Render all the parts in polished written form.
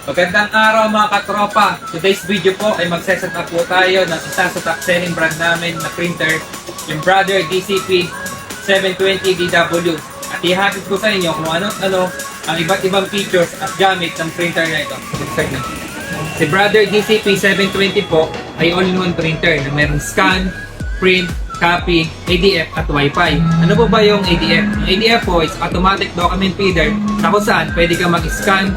Magandang araw mga katropa. Today's video po ay magseset up po tayo ng isa sa top selling brand namin na printer, yung Brother DCP 720DW. At ihatid ko sa inyo kung ano-ano ang iba't ibang features at gamit ng printer na ito. Si Brother DCP 720 po ay all-in-one printer na mayroong scan, print, copy, ADF at Wi-Fi. Ano po ba yung ADF? Yung ADF po is automatic document feeder na kung saan pwede ka mag-scan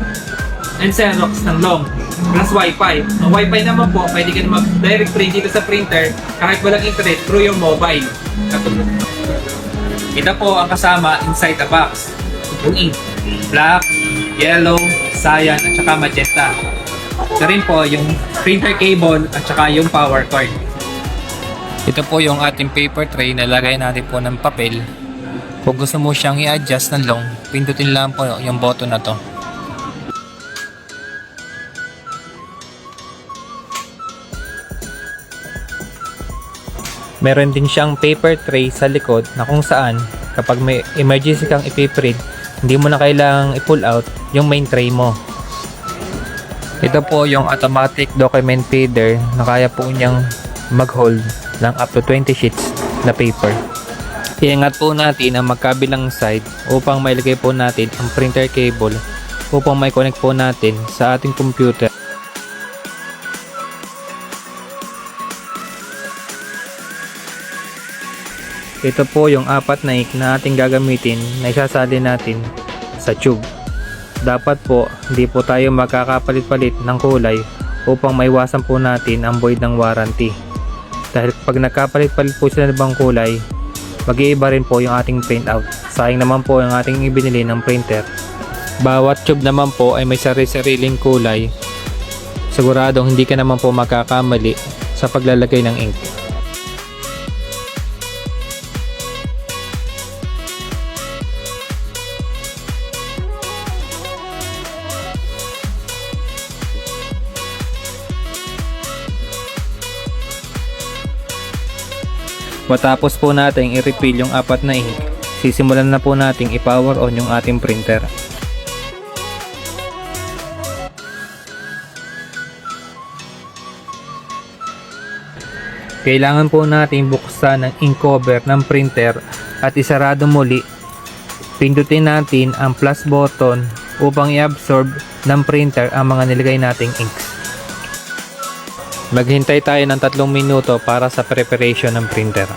and Xerox ng long plus Wi-Fi. Ang Wi-Fi naman po, pwede ka na mag-direct print dito sa printer kahit walang internet through your mobile. Ito po ang kasama inside the box. Yung ink, black, yellow, cyan, at saka magenta. Ito rin po yung printer cable at saka yung power cord. Ito po yung ating paper tray na lagay natin po ng papel. Kung gusto mo siyang i-adjust ng long, pindutin lang po yung button na to. Meron din siyang paper tray sa likod na kung saan kapag may emergency kang ipiprint, hindi mo na kailangang i-pull out yung main tray mo. Ito po yung automatic document feeder na kaya po niyang mag-hold ng up to 20 sheets na paper. Iangat po natin ang magkabilang side upang mailagay po natin ang printer cable upang may connect po natin sa ating computer. Ito po yung apat na ink na ating gagamitin na isasali natin sa tube. Dapat po hindi po tayo magkakapalit-palit ng kulay upang maiwasan po natin ang void ng warranty. Dahil pag nagkapalit-palit po sila ng ibang kulay, mag-iiba rin po yung ating printout. Sayang naman po yung ating ibinili ng printer. Bawat tube naman po ay may sarili-sariling kulay. Siguradong hindi ka naman po magkakamali sa paglalagay ng ink. Matapos po natin i-refill yung apat na ink, sisimulan na po natin i-power on yung ating printer. Kailangan po natin buksan ang ink cover ng printer at isarado muli. Pindutin natin ang plus button upang i-absorb ng printer ang mga nilagay nating inks. Maghintay tayo ng 3 minuto para sa preparation ng printer.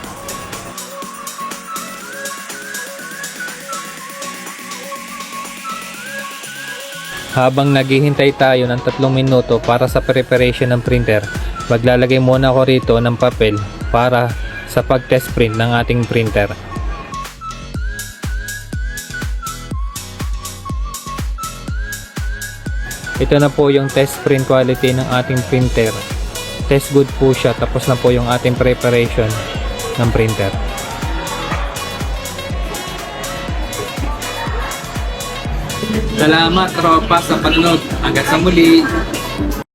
Habang naghihintay tayo ng 3 minuto para sa preparation ng printer, maglalagay muna ako rito ng papel para sa pag-test print ng ating printer. Ito na po yung test print quality ng ating printer. Test good po siya, tapos na po yung ating preparation ng printer. Salamat tropa sa panonood. Hanggang sa muli.